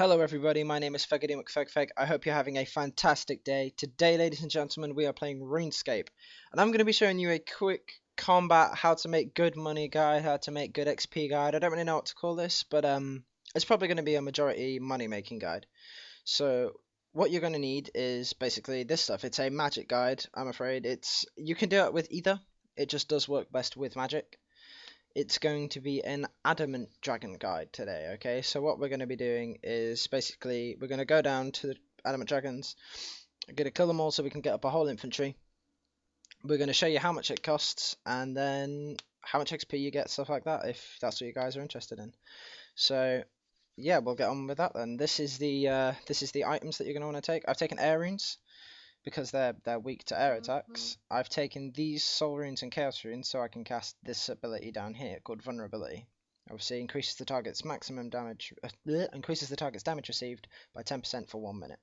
Hello everybody, my name is Fegedy McFegfeg. I hope you're having a fantastic day. Today, ladies and gentlemen, we are playing Runescape. And I'm going to be showing you a quick combat, how to make good money guide, how to make good XP guide. I don't really know what to call this, but it's probably going to be a majority money making guide. So what you're going to need is basically this stuff. It's a magic guide, I'm afraid. You can do it with either. It just does work best with magic. It's going to be an Adamant Dragon guide today, okay? So what we're going to be doing is basically we're going to go down to the Adamant Dragons, going to kill them all so we can get up a whole infantry. We're going to show you how much it costs and then how much XP you get, stuff like that, if that's what you guys are interested in. So yeah, we'll get on with that then. This is the items that you're going to want to take. I've taken air runes because they're weak to air attacks. I've taken these soul runes and chaos runes so I can cast this ability down here called vulnerability. Obviously increases the target's maximum damage, increases the target's damage received by 10% for 1 minute,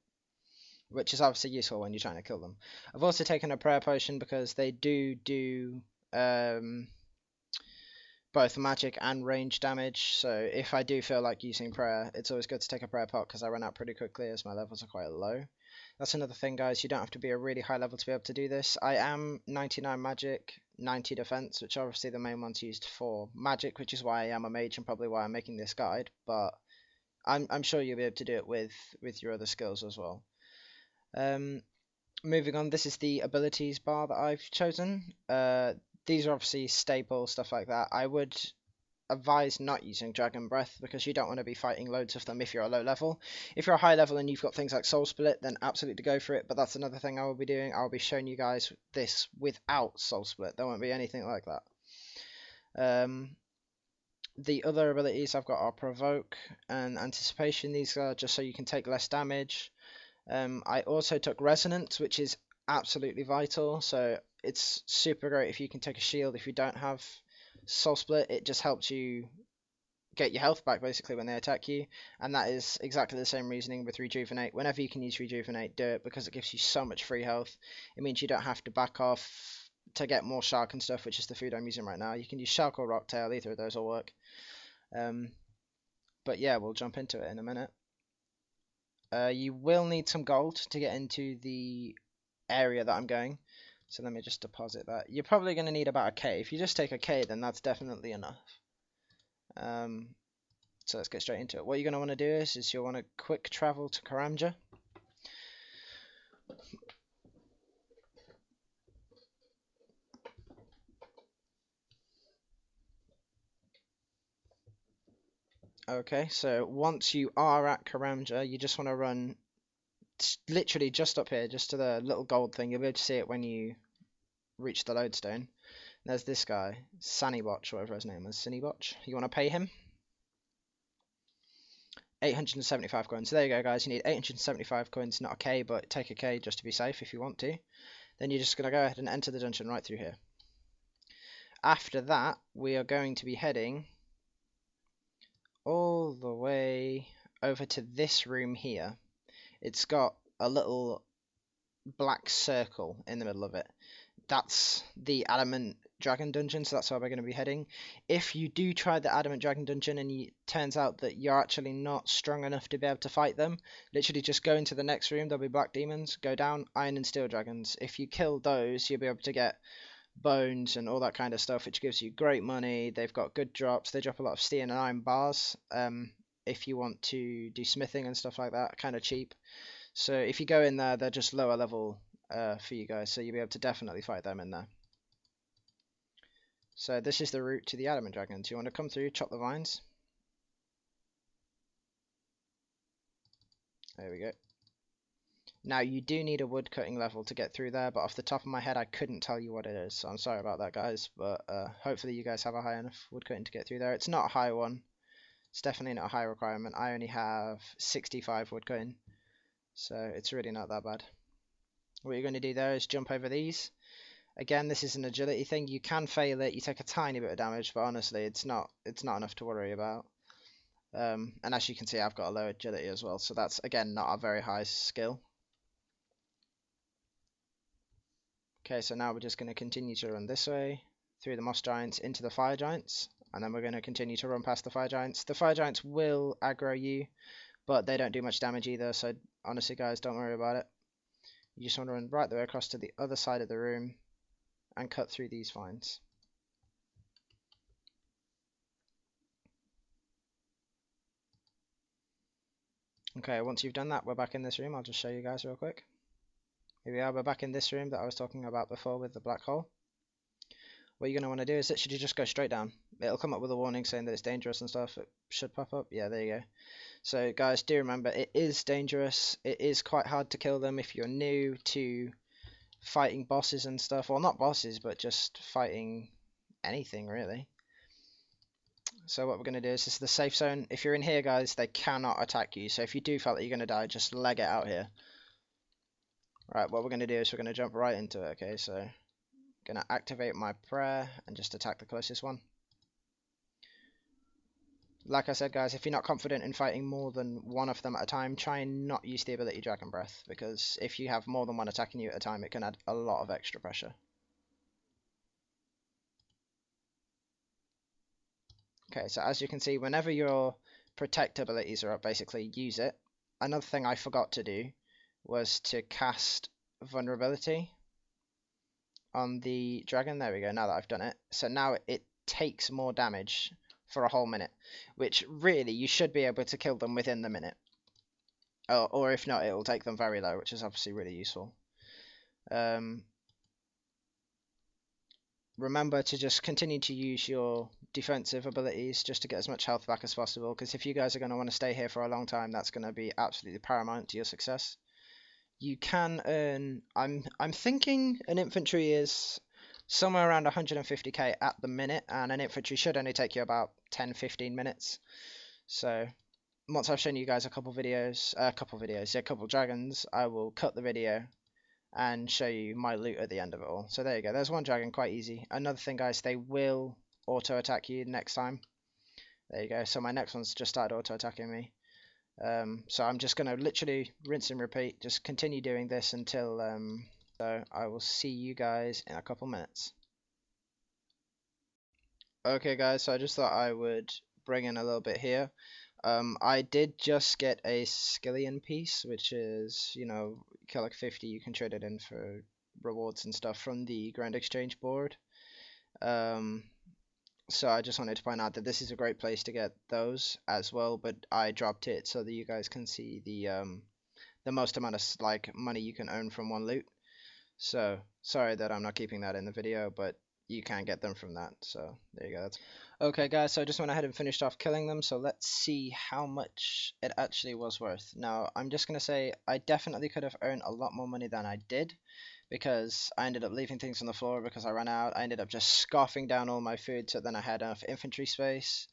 which is obviously useful when you're trying to kill them. I've also taken a prayer potion because they do both magic and range damage, so if I do feel like using prayer, it's always good to take a prayer pot because I run out pretty quickly as my levels are quite low. That's another thing, guys. You don't have to be a really high level to be able to do this. I am 99 magic, 90 defense, which are obviously the main ones used for magic, which is why I am a mage and probably why I'm making this guide. But I'm sure you'll be able to do it with your other skills as well. Moving on, this is the abilities bar that I've chosen. These are obviously staple, stuff like that. I would advise not using Dragon Breath because you don't want to be fighting loads of them if you're a low level. If you're a high level and you've got things like Soul Split, then absolutely go for it, but that's another thing I will be doing. I'll be showing you guys this without Soul Split. There won't be anything like that. The other abilities I've got are Provoke and Anticipation. These are just so you can take less damage. I also took Resonance, which is absolutely vital, so it's super great if you can take a shield if you don't have Soul Split. It just helps you get your health back basically when they attack you, and that is exactly the same reasoning with Rejuvenate. Whenever you can use Rejuvenate, do it because it gives you so much free health. It means you don't have to back off to get more Shark and stuff, which is the food I'm using right now. You can use Shark or Rocktail, either of those will work. But yeah, we'll jump into it in a minute. You will need some gold to get into the area that I'm going. So let me just deposit that. You're probably going to need about a K. If you just take a K, then that's definitely enough. So let's get straight into it. What you're going to want to do is you'll want to quick travel to Karamja. Okay, so once you are at Karamja, you just want to run literally just up here, just to the little gold thing. You'll be able to see it when you reach the lodestone. There's this guy, Sannybotch, whatever his name is, Sinnybotch. You want to pay him 875 coins. So there you go, guys. You need 875 coins, not a K, but take a K just to be safe if you want to. Then you're just going to go ahead and enter the dungeon right through here. After that, we are going to be heading all the way over to this room here. It's got a little black circle in the middle of it. That's the Adamant Dragon dungeon, so that's where we're going to be heading. If you do try the Adamant Dragon dungeon and it turns out that you're actually not strong enough to be able to fight them, literally just go into the next room. There'll be black demons. Go down, iron and steel dragons. If you kill those, you'll be able to get bones and all that kind of stuff, which gives you great money. They've got good drops. They drop a lot of steel and iron bars. If you want to do smithing and stuff like that, kind of cheap. So if you go in there, they're just lower level for you guys, so you'll be able to definitely fight them in there. So this is the route to the Adamant Dragons. You want to come through, chop the vines. There we go. Now you do need a wood cutting level to get through there, but off the top of my head I couldn't tell you what it is, so I'm sorry about that, guys, but hopefully you guys have a high enough wood cutting to get through there. It's not a high one. It's definitely not a high requirement. I only have 65 wood cutting, so it's really not that bad. What you're going to do there is jump over these. Again, this is an agility thing. You can fail it. You take a tiny bit of damage, but honestly, it's not enough to worry about. And as you can see, I've got a low agility as well, so that's again not a very high skill. Okay, so now we're just going to continue to run this way through the moss giants into the fire giants, and then we're going to continue to run past the fire giants. The fire giants will aggro you, but they don't do much damage either, so honestly guys, don't worry about it. You just want to run right the way across to the other side of the room and cut through these vines. Okay, once you've done that, we're back in this room. I'll just show you guys real quick. Here we are, we're back in this room that I was talking about before with the black hole. What you're going to want to do is literally just go straight down. It'll come up with a warning saying that it's dangerous and stuff. It should pop up. Yeah, there you go. So guys, do remember, it is dangerous. It is quite hard to kill them if you're new to fighting bosses and stuff. Well, not bosses, but just fighting anything, really. So what we're going to do is, this is the safe zone. If you're in here, guys, they cannot attack you. So if you do feel that you're going to die, just leg it out here. Right, what we're going to do is we're going to jump right into it, okay? So I'm going to activate my prayer and just attack the closest one. Like I said, guys, if you're not confident in fighting more than one of them at a time, try and not use the ability Dragon Breath, because if you have more than one attacking you at a time, it can add a lot of extra pressure. Okay, so as you can see, whenever your protect abilities are up, basically use it. Another thing I forgot to do was to cast vulnerability on the dragon. There we go, now that I've done it. So now it takes more damage for a whole minute, which really you should be able to kill them within the minute. Or if not, it will take them very low, which is obviously really useful. Remember to just continue to use your defensive abilities just to get as much health back as possible, because if you guys are going to want to stay here for a long time, that's going to be absolutely paramount to your success. You can earn, I'm thinking an infantry is somewhere around 150k at the minute, and an infantry should only take you about 10-15 minutes. So once I've shown you guys a couple dragons, I will cut the video and show you my loot at the end of it all. So there you go, there's one dragon, quite easy. Another thing, guys, they will auto attack you next time. There you go, so my next one's just started auto attacking me. So I'm just going to literally rinse and repeat, just continue doing this until, so I will see you guys in a couple minutes. Okay guys, so I just thought I would bring in a little bit here. I did just get a Skillion piece, which is, you know, kill like 50, you can trade it in for rewards and stuff from the Grand Exchange board. So I just wanted to point out that this is a great place to get those as well, but I dropped it so that you guys can see the most amount of like money you can earn from one loot. So sorry that I'm not keeping that in the video, but you can get them from that. So there you go. Okay guys, so I just went ahead and finished off killing them, so let's see how much it actually was worth. Now I'm just going to say I definitely could have earned a lot more money than I did, because I ended up leaving things on the floor because I ran out. I ended up just scarfing down all my food so then I had enough infantry space.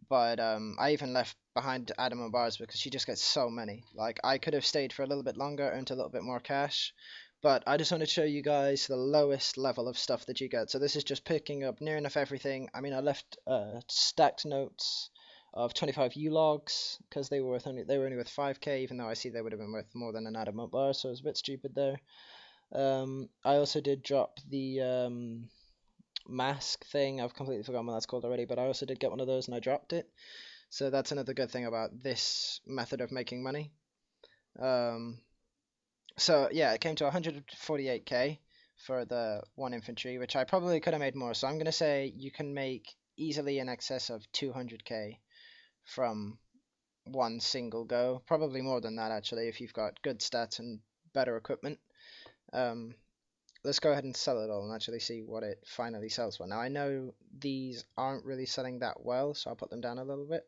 But I even left behind Adamant bars because she just gets so many. Like, I could have stayed for a little bit longer, earned a little bit more cash, but I just want to show you guys the lowest level of stuff that you get. So this is just picking up near enough everything. I mean, I left stacked notes of 25 U-logs because they were only worth 5k, even though I see they would have been worth more than an Adamant bar, so it was a bit stupid there. I also did drop the mask thing. I've completely forgotten what that's called already, but I also did get one of those and I dropped it. So that's another good thing about this method of making money. So yeah, it came to 148k for the one infantry, which I probably could have made more. So I'm going to say you can make easily in excess of 200k from one single go. Probably more than that, actually, if you've got good stats and better equipment. Let's go ahead and sell it all and actually see what it finally sells for. Now, I know these aren't really selling that well, so I'll put them down a little bit.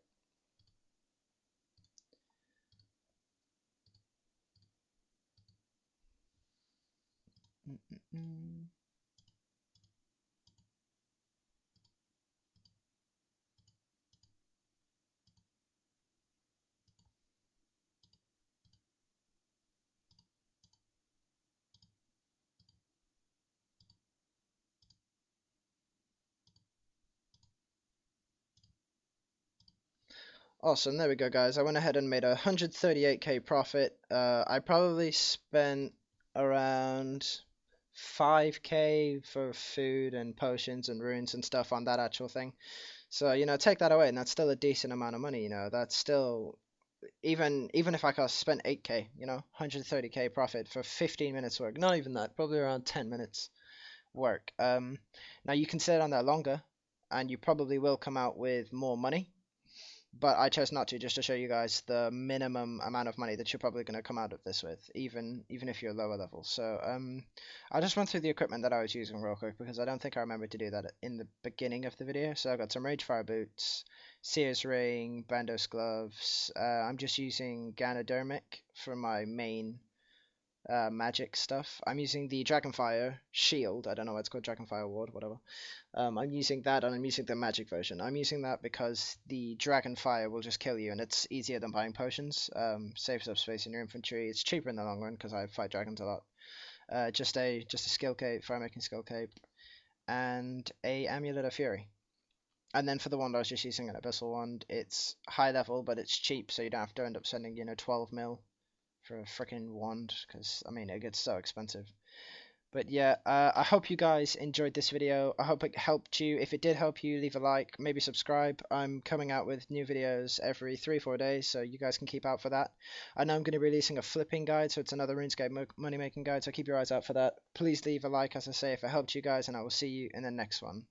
Awesome, there we go, guys. I went ahead and made a 138k profit. I probably spent around 5k for food and potions and runes and stuff on that actual thing. So, you know, take that away, and that's still a decent amount of money, you know. That's still even if I cost spent 8k, you know, 130k profit for 15 minutes work. Not even that, probably around 10 minutes work. Now you can sit on there longer, and you probably will come out with more money. But I chose not to, just to show you guys the minimum amount of money that you're probably going to come out of this with, even if you're lower level. So I'll just run through the equipment that I was using real quick because I don't think I remember to do that in the beginning of the video. So I got some Ragefire boots, Sears ring, Bandos gloves. I'm just using Ganodermic for my main magic stuff. I'm using the Dragonfire shield. I don't know why it's called Dragonfire ward, whatever. I'm using that, and I'm using the magic version. I'm using that because the Dragonfire will just kill you, and it's easier than buying potions. Saves up space in your infantry. It's cheaper in the long run because I fight dragons a lot. Just a skill cape, fire making skill cape, and a Amulet of Fury. And then for the wand, I was just using an Abyssal wand. It's high level, but it's cheap, so you don't have to end up spending 12 mil for a freaking wand, because I mean it gets so expensive. But yeah, I hope you guys enjoyed this video. I hope it helped you. If it did help you, leave a like, maybe subscribe. I'm coming out with new videos every 3-4 days, so you guys can keep out for that. I know I'm going to be releasing a flipping guide, so it's another RuneScape money making guide, so keep your eyes out for that. Please leave a like, as I say, if it helped you guys, and I will see you in the next one.